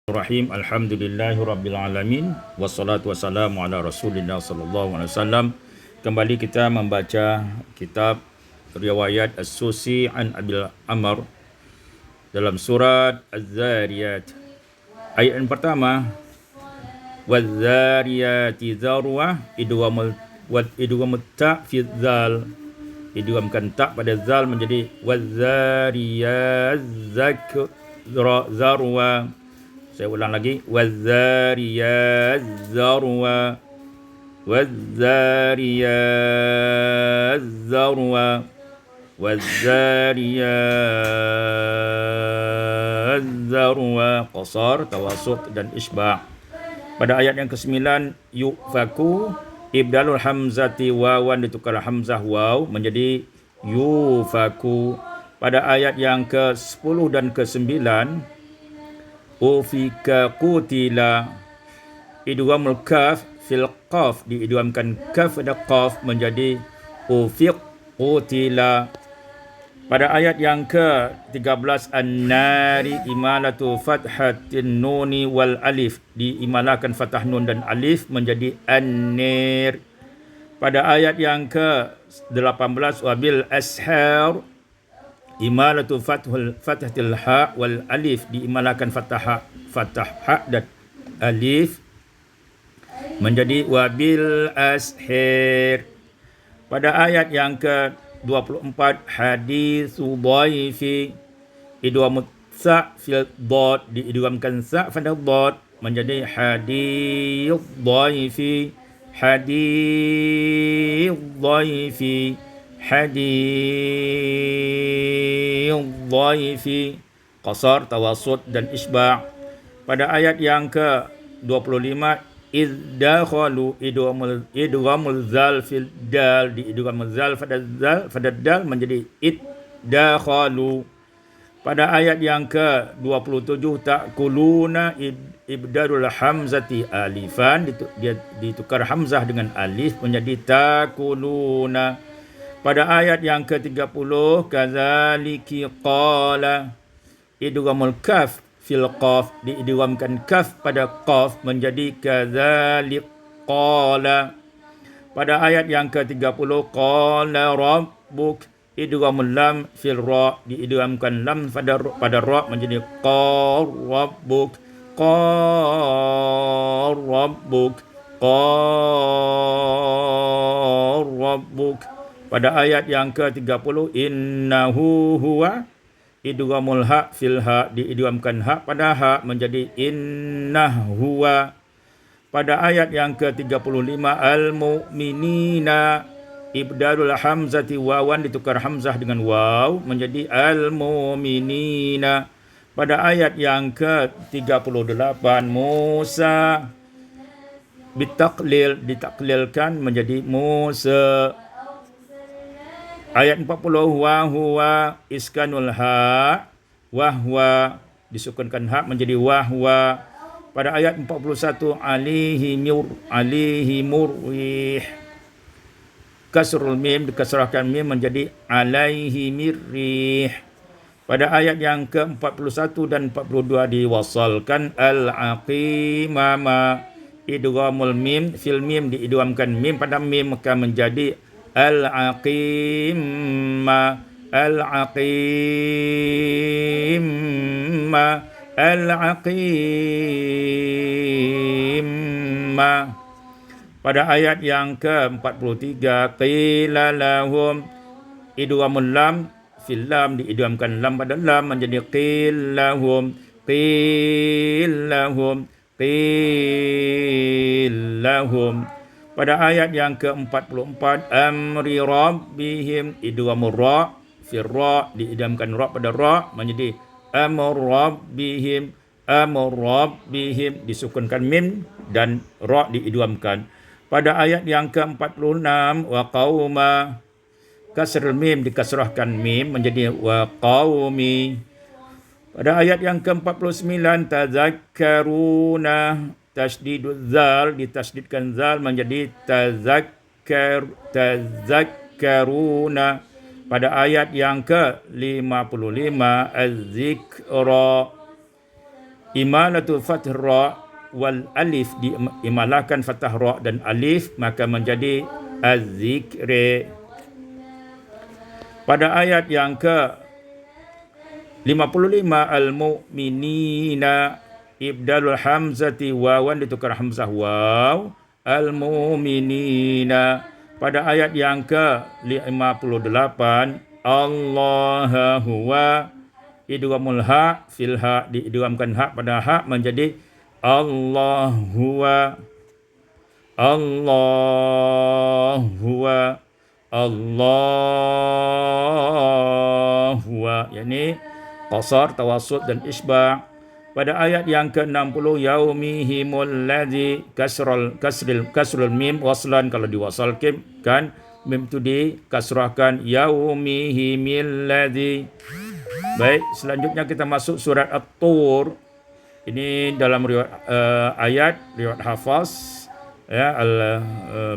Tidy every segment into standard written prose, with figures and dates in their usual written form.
Bismillahirrahmanirrahim. Alhamdulillahirabbil alamin wassalatu wassalamu ala Rasulillah sallallahu alaihi wasallam. Kembali kita membaca kitab riwayat As-Susi an Abil Amr dalam surat Az-Zariyat. Ayat yang pertama, waz-zariyati zarwa, idghamut ta fi dzal, idghamkan ta pada zal menjadi waz-zariyaz zarwa. Saya ulang lagi, waz-zariyaz zarwa, waz-zariyaz zarwa, waz-zariyaz zarwa. Qasar, tawasut dan isba'. Pada ayat yang ke-9, yufaku, ibdalul hamzati wawan, ditukar hamzah waw menjadi yufaku. Pada ayat yang ke-10 dan ke-9, ufika qutila, idghamul kaf fil qaf, diidghamkan kaf pada qaf menjadi ufiq qutila. Pada ayat yang ke-13, an-nari, imalatu fathatin nuni wal alif, diimalakan fathah nun dan alif menjadi an-nir. Pada ayat yang ke-18, wabil ashar, imalatu fathatil ha wal alif, diimalakan fathah ha dan alif menjadi wabil ashir. Pada ayat yang ke-24, hadithu dhaifi, idghamut sa fil dad, diidghamkan sa pada dad menjadi hadith dhaifi, hadith dhaifi, hadith dhaifi. Qasar, tawasut dan isba'. Pada ayat yang ke-25, izdakhalu, idghamul zal fil dal, diidghamul zal pada dal menjadi iddakhalu. Pada ayat yang ke-27, ta'kuluna, ibdalul hamzati alifan, ditukar hamzah dengan alif menjadi takuluna. Pada ayat yang ke-30, kadzaliki qala, idghamul kaf fil qaf, diidghamkan kaf pada qaf menjadi kadzalik qala. Pada ayat yang ke-30, qala rabbuk, idghamul lam fil ra, diidghamkan lam pada ra menjadi qala rabbuk, qala rabbuk, qala rabbuk. Pada ayat yang ke-30, innahu huwa, idghamul ha fil ha, diidghamkan ha pada ha menjadi innahu huwa. Pada ayat yang ke-35, al-mu'minina, ibdalul hamzati wawan, ditukar hamzah dengan waw menjadi al-mu'minina. Pada ayat yang ke-38, Musa, bitaklil, ditaklilkan menjadi Musa. Ayat 40, wa huwa, iskanul ha, wahwa, disukunkan ha menjadi wahwa. Pada ayat 41, alihi murwih, kasrul mim, dikasrahkan mim menjadi alaihi mirrih. Pada ayat yang ke-41 dan 42, diwasalkan al-aqimama, idghamul mim fil mim, diidghamkan mim pada mim maka menjadi al-aqimma, al-aqimma, al-aqimma. Pada ayat yang ke-43, qila lahum, idghamul lam fil lam, diidghamkan lam pada lam menjadi qillahum, qillahum, qillahum. Pada ayat yang ke-44, amri rabbihim, idghamul ra fil ra, diidghamkan ra pada ra menjadi amr rabbihim, amr rabbihim, disukunkan mim dan ra diidghamkan. Pada ayat yang ke-46, wa qauma, kasrul mim, dikasrahkan mim menjadi wa qaumi. Pada ayat yang ke-49, tazakkaruna, tasdiduz zal, ditasdidkan zal menjadi tazakkaruna. Pada ayat yang ke-55, az-zikra, Imalatul fath ra wal alif, diimalahkan fathah ra dan alif, maka menjadi az-zikri. Pada ayat yang ke 55 al-mu'minina, ibdalul hamzati wawan ditukar hamzah waw, al-mu'minina. Pada ayat yang ke 58 Allah huwa, idghamul ha fil ha, diidghamkan ha pada ha menjadi Allah huwa, Allah huwa, Allah huwa, yakni qasar, tawassut dan isba'. Pada ayat yang ke-60 yaumihimul ladzi kasrul mim waslan, kalau diwasalkan kan mim itu dikasrahkan, yaumihimil ladzi. Baik, selanjutnya kita masuk surat At-Tur. Ini dalam riwayat riwayat Hafaz, ya,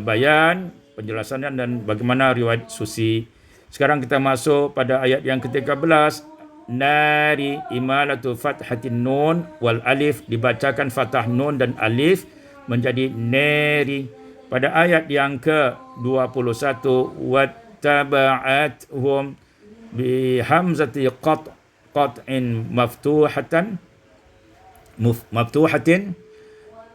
bayan penjelasannya dan bagaimana riwayat Susi. Sekarang kita masuk pada ayat yang ke-13. Nari, imalatu fathatin nun wal alif, dibacakan fathah nun dan alif menjadi neri. Pada ayat yang ke-21 wattaba'athum bi hamzati qat'in maftuhatin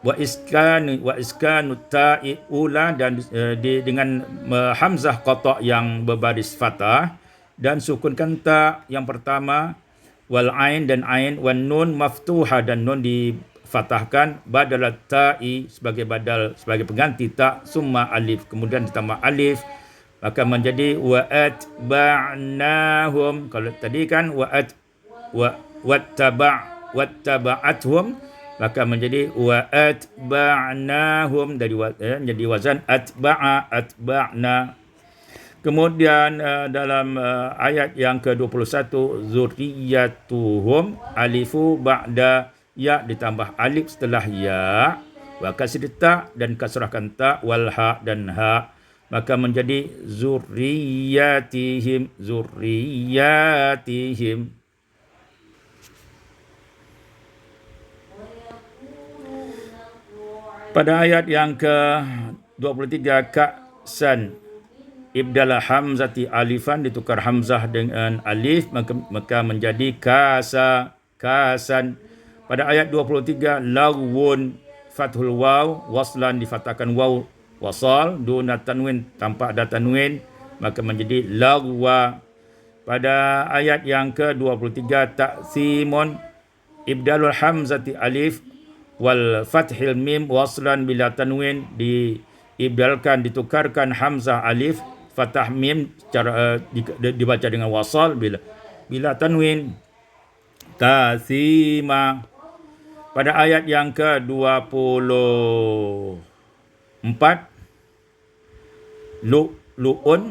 wa iskanu ta'i ula, dan dengan hamzah qata' yang berbaris fathah dan sukunkan ta yang pertama, wal ain dan ain, wan nun maftuha, dan nun difathahkan, badalat ta'i sebagai pengganti ta, summa alif, kemudian ditambah alif, maka menjadi wa atba'nahum. Kalau tadi kan wattaba'athum, maka menjadi wa atba'nahum, dari jadi wazan atba'na. Kemudian dalam ayat yang ke-21 zurriyatuhum, alifu ba'da ya, ditambah alif setelah ya, wa kasri ta dan kasrahkan ta, wal ha dan ha, maka menjadi zurriyatihim. Pada ayat yang ke-23 ka'san, ibdala hamzati alifan, ditukar hamzah dengan alif, maka menjadi kasan. Pada ayat 23 lawun, fathul waw waslan, difathahkan waw wasal, duna tanwin, tanpa ada tanwin, maka menjadi lagwa. Pada ayat yang ke-23 ta'simun, ibdalul hamzati alif wal fathil mim waslan bila tanwin, diibdalkan, ditukarkan hamzah alif fathah mim, cara dibaca dengan wasal bila tanwin, tasima. Pada ayat yang ke-24 lu'un,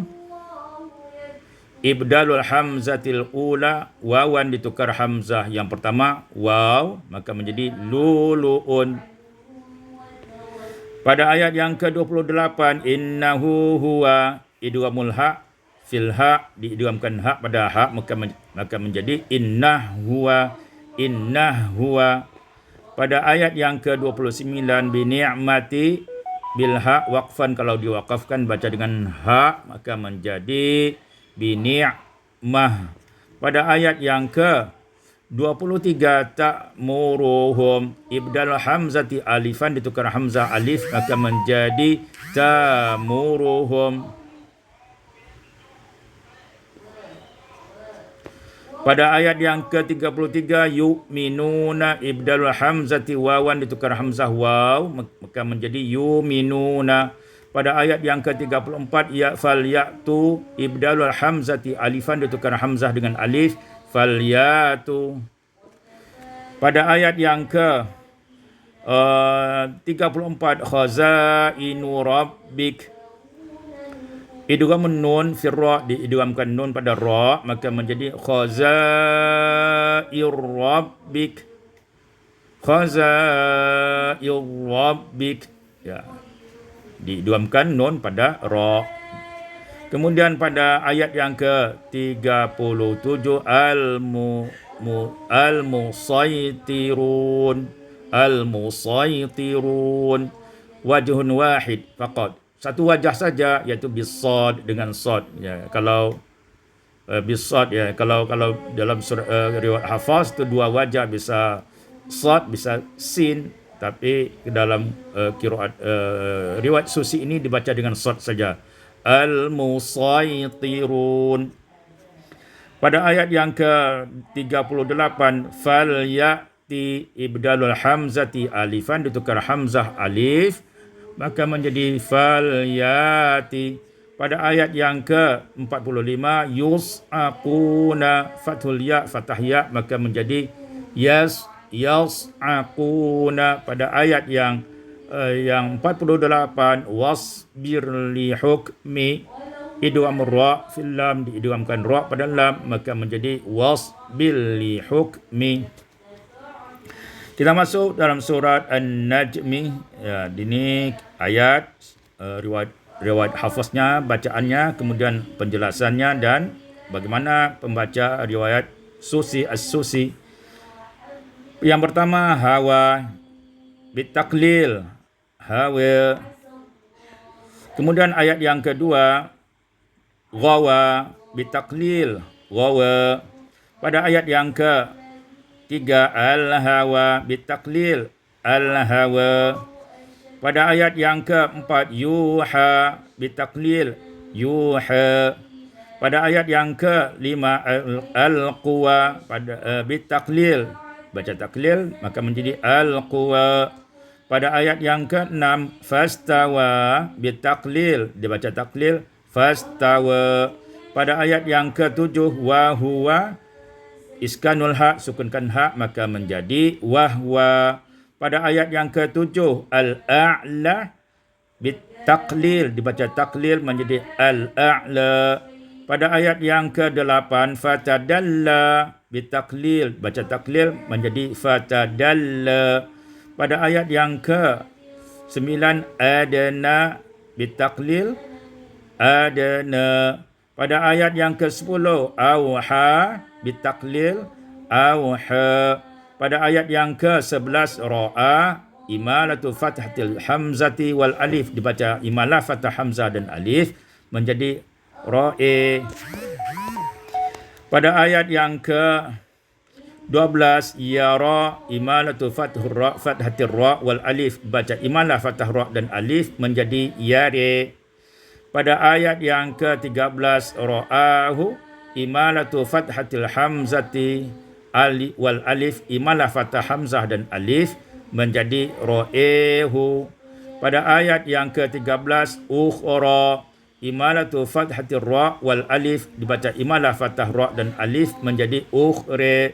ibdalul hamzatil ula, wawan ditukar hamzah yang pertama waw, maka menjadi lulu'un. Pada ayat yang ke-28 innahu huwa, idghamul ha fil ha, diidghamkan ha pada ha, maka menjadi inna huwa. Pada ayat yang ke-29 bi ni'mati bil ha waqfan, kalau diwaqafkan baca dengan ha maka menjadi bi ni'mah. Pada ayat yang ke-23 ta'muruhum, ibdal hamzati alifan, ditukar hamzah alif, maka menjadi ta'muruhum. Pada ayat yang ke-33 yu'minuna, ibdalul hamzati wawan, ditukar hamzah waw, maka menjadi yu'minuna. Pada ayat yang ke-34 ya falyatu, ibdalul hamzati alifan, ditukar hamzah dengan alif, falyatu. Pada ayat yang ke-34 khazainu rabbik, idghamun nun fir ra, diidghamkan nun pada ra, maka menjadi khazair rabbik, ya, diidghamkan nun pada ra. Kemudian pada ayat yang ke-37 al-musaytirun. Al-musaytirun. Wajhun wahid faqat. Satu wajah saja, iaitu bisad dengan sad. Ya, kalau bisad, ya, kalau dalam surah riwayat Hafaz tu dua wajah, bisa sad bisa sin, tapi dalam qiraat riwayat Susi ini dibaca dengan sad saja. Al-musaytirun. Pada ayat yang ke-38, fal ya'ti ibdalul hamzati alifan, ditukar hamzah alif, maka menjadi fal ya'ti. Pada ayat yang ke-45, yus'aquna, fathul ya, fathah ya, maka menjadi yas'aquna. Pada ayat yang 48, wasbir li hukmi, idgham ra fil lam, diidghamkan ra pada lam, maka menjadi wasbir li hukmi. Kita masuk dalam surat An-Najmi. Ya, ini ayat riwayat hafaznya, bacaannya, kemudian penjelasannya dan bagaimana pembaca riwayat Susi As-Susi. Yang pertama, hawa bitaklil, hawa. Kemudian ayat yang kedua, ghawa bitaklil, ghawa. Pada ayat yang ketiga, al-hawa bitaklil, al-hawa. Pada ayat yang keempat, yuha bitaklil, yuha. Pada ayat yang kelima, al-quwa pada bitaklil, baca taklil, maka menjadi al-quwa. Pada ayat yang keenam, fastawa bitaklil, dibaca taklil, fastawa. Pada ayat yang ketujuh, wa huwa, iskanul ha, sukunkan ha, maka menjadi wahwa. Pada ayat yang ketujuh, al-a'la bitaklil, dibaca taklil, menjadi al-a'la. Pada ayat yang ke-8, fatadalla bitaklil, baca taklil, menjadi fatadalla. Pada ayat yang ke-9, adana bitaklil, adana. Pada ayat yang ke-10, awha bitaklil, awha. Pada ayat yang ke-11, ra'a imalatu fathatil hamzati wal alif, dibaca imalah fathah hamzah dan alif, menjadi ra'i. Pada ayat yang ke-12, yara imalatu fathatir ra wal alif, baca imalah fathah ra dan alif, menjadi yari. Pada ayat yang ke-13, ra'ahu imalatu fathatil hamzati wal alif, imalah fathah hamzah dan alif, menjadi ra'ehu. Pada ayat yang ke-13, ukhra imalatu fathatir ra wal alif, dibaca imalah fathah ra dan alif, menjadi ukhre.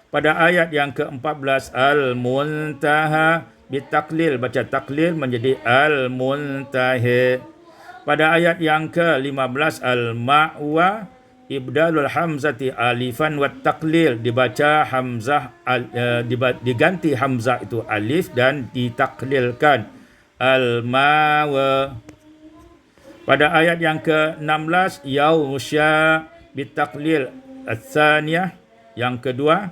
Pada ayat yang ke-14, al-muntaha bitaklil, baca taklil, menjadi al-muntahi. Pada ayat yang ke-15, al-ma'wa ibdalul hamzati alifan wat taklil, dibaca hamzah diganti hamzah itu alif dan ditaklilkan, al-mawa. Pada ayat yang ke-16, yausha bitaklil ats-tsaniyah, yang kedua,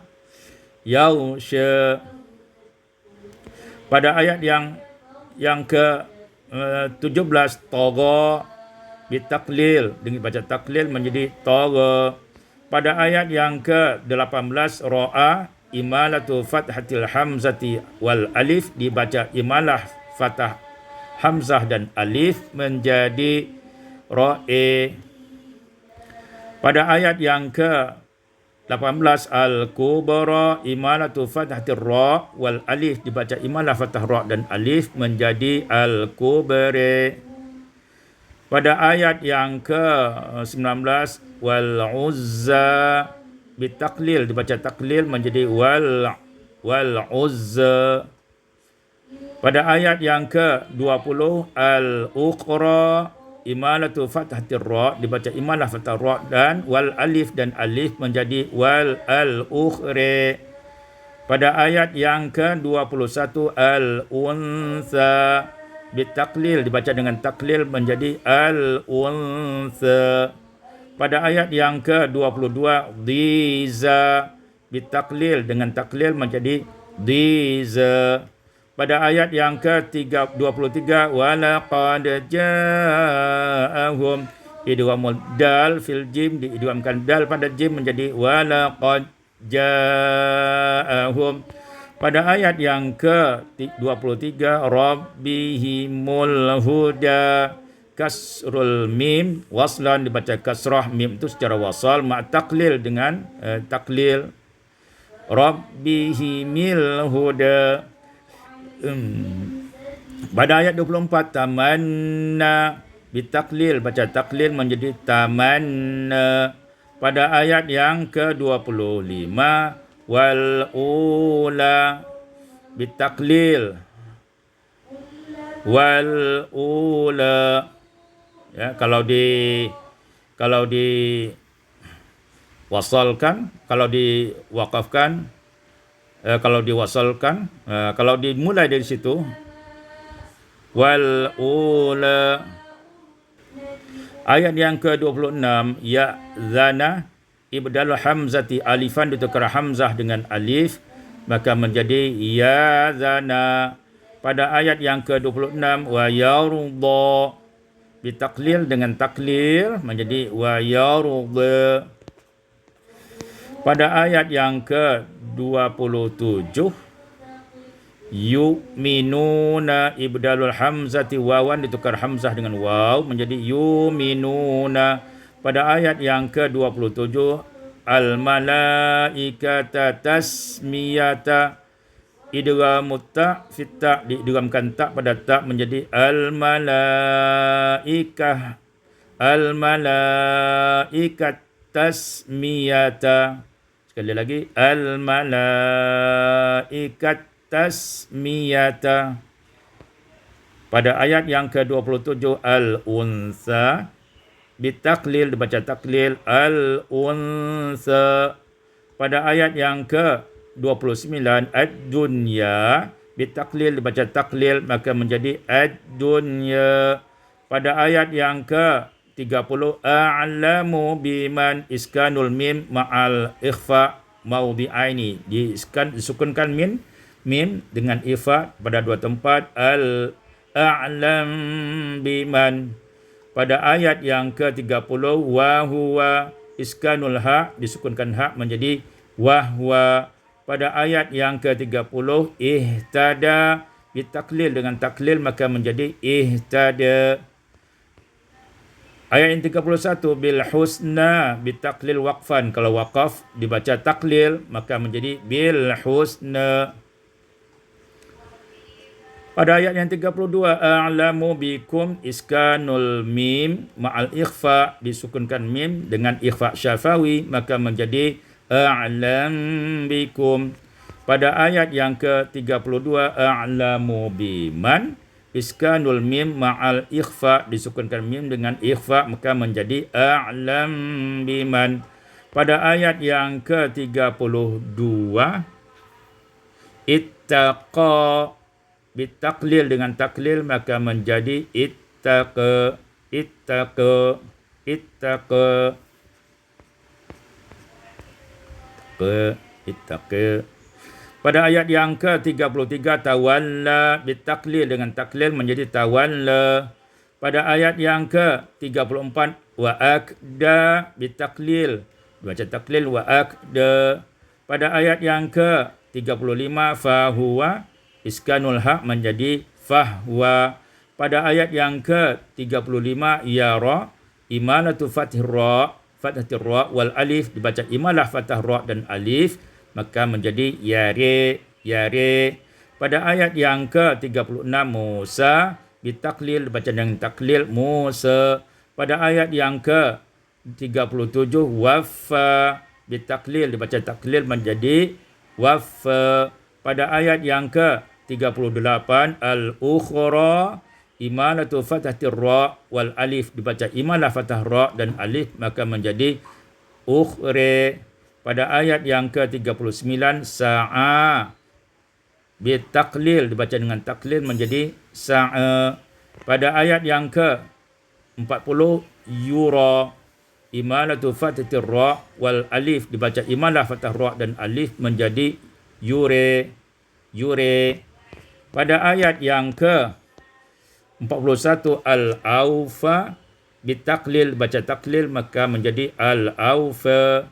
yausha. Pada ayat yang ke-17, tagha bitaklil, dengan baca taklil, menjadi tagha. Pada ayat yang ke-18, ra'a imalatu fathatil hamzati wal alif, dibaca imalah fathah hamzah dan alif, menjadi ra'i. Pada ayat yang ke-18, al-kubra imalatu fathatir ra wal alif, dibaca imalah fathah ra dan alif, menjadi al-kubri. Pada ayat yang ke-19, wal uzza bitaklil, dibaca taklil, menjadi wal uzza. Pada ayat yang ke-20, al-ukhra imalatu fathatir ra, dibaca imalah fathah ra dan wal alif dan alif, menjadi wal al-ukhri. Pada ayat yang ke-21, al-untha bitaklil, dibaca dengan taklil, menjadi al-untha. Pada ayat yang ke-22, dhiza bitaklil dengan taklil menjadi diza. Pada ayat yang ke-23 walaqad ja'ahum idghamul dal fil jim, diidghamkan dal pada jim menjadi walaqad ja'ahum. Pada ayat yang ke-23 rabbihimul huda, kasrul mim waslan dibaca kasrah, mim itu secara wasal ma taklil dengan taklil. Rabbihimil huda. Pada ayat 24 tamanna bitaklil, baca taklil menjadi tamanna. Pada ayat yang ke-25 wal ula bitaklil wal ula. Ya, kalau di wasalkan, kalau diwakafkan, kalau diwasalkan, kalau dimulai dari situ wal ula. Ayat yang ke-26 ya zana ibdal hamzati alifan, ditukar hamzah dengan alif maka menjadi ya zana. Pada ayat yang ke-26 wa yarudha bitaklil dengan taklil menjadi wa yarudha. Pada ayat yang ke-27 yu'minuna ibdalul hamzati wawan, ditukar hamzah dengan waw menjadi yu'minuna. Pada ayat yang ke-27 al malaikata tasmiyata, idghamut ta fit ta, diidghamkan ta pada ta menjadi al malaikah, al malaikat tasmiyata. Sekali lagi al malaikat tasmiyata. Pada ayat yang ke-27 al unsa bitaklil, dibaca taklil al unsa. Pada ayat yang ke-29 ad-dunya bitaklil, dibaca taklil maka menjadi ad-dunya. Pada ayat yang ke-30 a'lamu biman iskanul mim ma'al ikhfa mawdi'aini, disukunkan mim dengan ikhfa pada dua tempat al a'lam biman. Pada ayat yang ke-30 wa huwa iskanul ha, disukunkan ha menjadi wahwa. Pada ayat yang ke-30 ihtada bitaklil dengan taklil maka menjadi ihtada. Ayat yang 31 bil husna bitaklil waqfan, kalau waqaf dibaca taklil maka menjadi bil husna. Pada ayat yang 32 a'lamu bikum iskanul mim ma'al ikhfa, disukunkan mim dengan ikhfa syafawi maka menjadi a'lam bikum. Pada ayat yang ke-32 a'lamu biman iskanul mim ma'al ikhfa, disukunkan mim dengan ikhfa maka menjadi a'lam biman. Pada ayat yang ke-32 ittaqa bitaklil dengan taklil maka menjadi ittaqa. Pada ayat yang ke-33 tawalla bitaklil dengan taklil menjadi tawalla. Pada ayat yang ke-34 wa akda bitaklil, baca taklil wa akda. Pada ayat yang ke-35 fahuwa iskanul ha menjadi fahwa. Pada ayat yang ke-35 yara imalatu fathir ra wal alif, dibaca imalah fathah ra dan alif maka menjadi yare. Pada ayat yang ke-36 Musa bitaklil, dibaca dengan taklil Musa. Pada ayat yang ke-37 waffa bitaklil, dibaca taklil menjadi waffa. Pada ayat yang ke-38 al-ukhra imalatu fathatir ra wal alif, dibaca imalah fathah ra dan alif maka menjadi ukhre. Pada ayat yang ke-39 sa'a bitaklil, dibaca dengan taklil menjadi sa'a. Pada ayat yang ke-40 yura imalatu fathatir ra wal alif dibaca imalah fathah ra dan alif menjadi yure. Pada ayat yang ke 41 al-aufa bitaklil baca taklil maka menjadi al-aufa.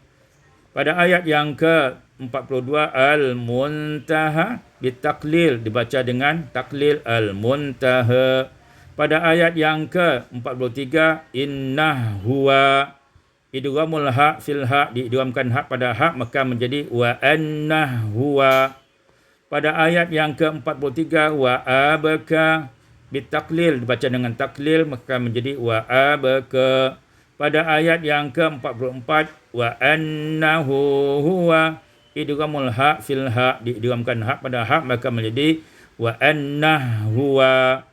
Pada ayat yang ke 42 al-muntaha bitaklil dibaca dengan taklil al-muntaha. Pada ayat yang ke 43 inna huwa idghamul ha fil ha diidghamkan ha pada ha maka menjadi wa anna huwa. Pada ayat yang ke-43 wa abaka bitaklil dibaca dengan taklil maka menjadi wa abaka. Pada ayat yang ke-44 wa annahu huwa idghamul ha fil ha diidghamkan ha pada ha maka menjadi wa annahu huwa.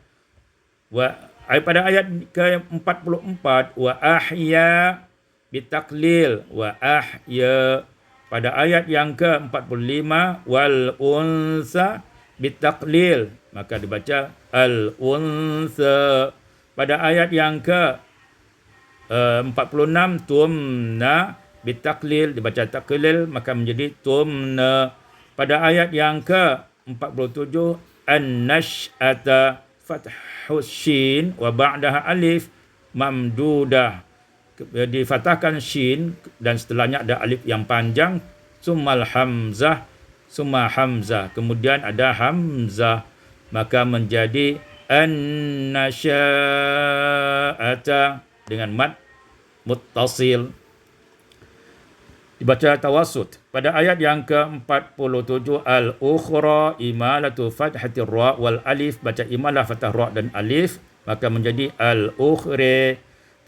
Pada ayat ke-44 wa ahya bitaklil wa ahya. Pada ayat yang ke-45 wal unsa bitaklil maka dibaca al unsa. Pada ayat yang ke 46 tumna bitaklil dibaca taklil maka menjadi tumna. Pada ayat yang ke 47 an-nash'ata fathus shin wa ba'daha alif mamdudah difathahkan shin dan setelahnya ada alif yang panjang summa hamzah kemudian ada hamzah maka menjadi an-nasya'ata dengan mad muttasil dibaca tawassut. Pada ayat yang ke-47 al-ukhra imalatu fathatir ra wal alif baca imalah fathah ra dan alif maka menjadi al-ukhri.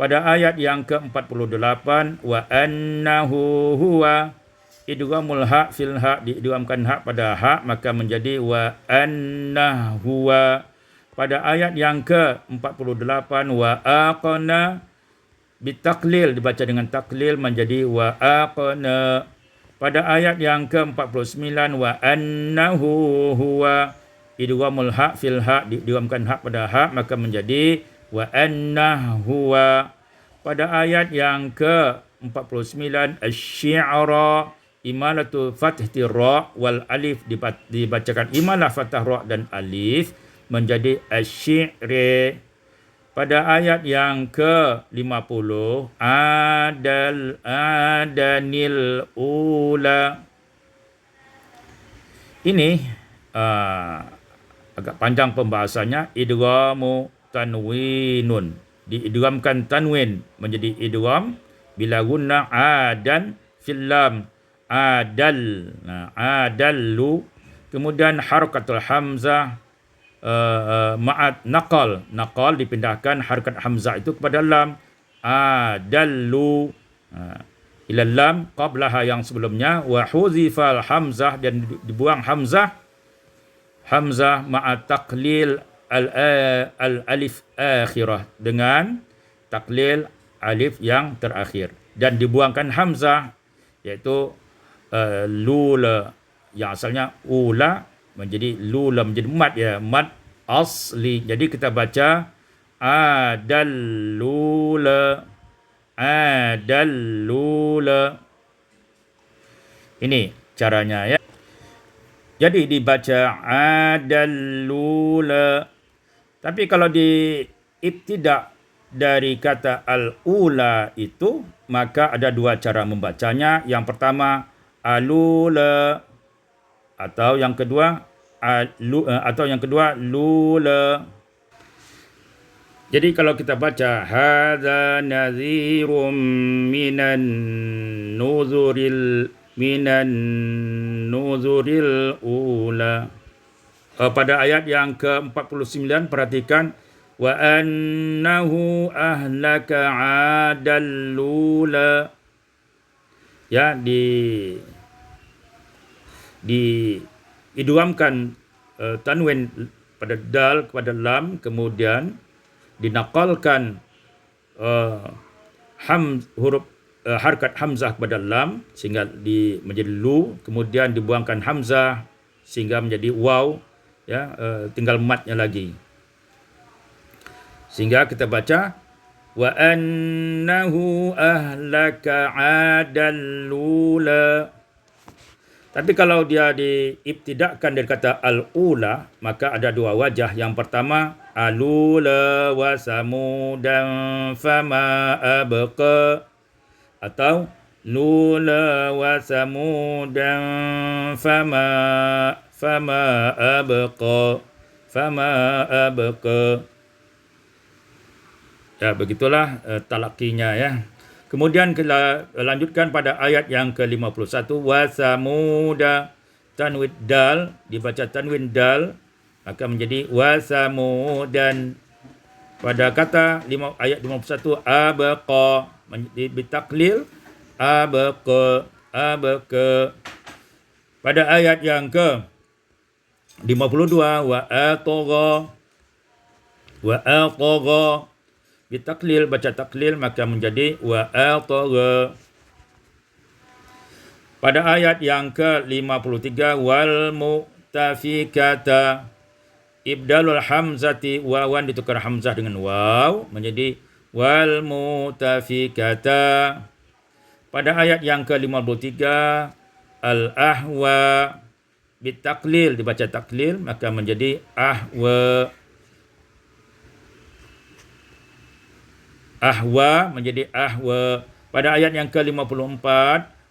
Pada ayat yang ke-48 wa annahu huwa idghamul ha fil ha diidghamkan ha pada ha maka menjadi wa annahu huwa. Pada ayat yang ke-48 wa aqna bitaklil dibaca dengan taklil menjadi wa aqna. Pada ayat yang ke-49 wa annahu huwa idghamul ha fil ha diidghamkan ha pada ha maka menjadi wa annahu huwa. Pada ayat yang ke-49 asy-syi'ra imalatu fathir ra wal alif dibacakan imalah fathah ra dan alif menjadi asy-syi'ri. Pada ayat yang ke-50 adanil ula. Ini agak panjang pembahasannya. Idghamu tanwinun diidghamkan tanwin menjadi idgham bila gunnah adan fil lam adal. Adallu. Kemudian harakatul hamzah ma'at naqal dipindahkan harakat hamzah itu kepada lam adallu ila lam qablaha yang sebelumnya wa huzifal hamzah dan dibuang hamzah ma'at taqlil al alif akhirah dengan taklil alif yang terakhir dan dibuangkan hamzah iaitu lula yang asalnya ula menjadi lula menjadi mad mad asli. Jadi kita baca adallula. Ini caranya ya. Jadi dibaca adallula. Tapi kalau di ibtida dari kata al-ula itu maka ada dua cara membacanya. Yang pertama alula atau yang kedua lula. Jadi kalau kita baca hadza nadhirum minan nuzuril ula. Pada ayat yang ke-49 perhatikan wa annahu ahlaka adallula. Ya, diidghamkan tanwin pada dal kepada lam, kemudian dinakalkan harakat hamzah kepada lam sehingga menjadi lu, kemudian dibuangkan hamzah sehingga menjadi waw, ya, tinggal matnya lagi. Sehingga kita baca wa annahu ahlaka 'adal lula. Tapi kalau dia diibtidakkan dari kata al-ula, maka ada dua wajah. Yang pertama, alula wa samudan fama abqa, atau lula wa samudan fama abqa. Ya, begitulah talaqinya ya. Kemudian kita lanjutkan pada ayat yang ke-51. Wa samuda, tanwin dal dibaca tanwin dal, maka menjadi wa samudan. Pada kata ayat 51 abqa, menjadi bitaklil abqa. Pada ayat yang ke-52 wa atagha, bitaklil, baca taklil, maka menjadi wa atagha. Pada ayat yang ke-53 wal mu'tafikata, ibdalul hamzati, wawan ditukar hamzah dengan waw menjadi wal mu'tafikata. Pada ayat yang ke-53 al ahwa, bitaklil dibaca taklil, maka menjadi ahwa. Ahwa menjadi ahwa. Pada ayat yang ke-54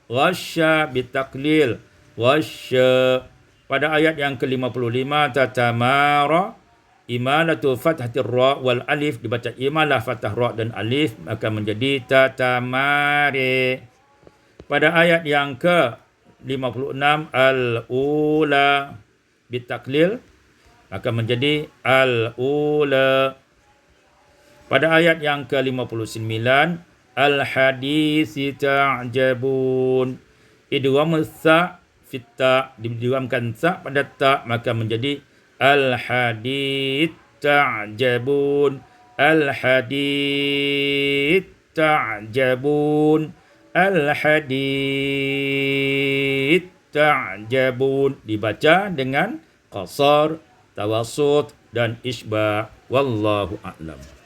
ghasya bitaklil, ghasya. Pada ayat yang ke-55 tatamara, imalatu fathatir ra wal alif, dibaca imalah fathah ra dan alif, maka menjadi tatamare. Pada ayat yang ke-56 al-ula bitaklil, maka menjadi al-ula. Pada ayat yang ke-59 al-hadisi ta'jabun, idgham sa fit ta, diidghamkan sa pada ta, maka menjadi al-hadith ta'jabun, al-hadith ta'jabun, al-hadith ta'jabun, dibaca dengan qasar, tawassut dan isbah. Wallahu a'lam.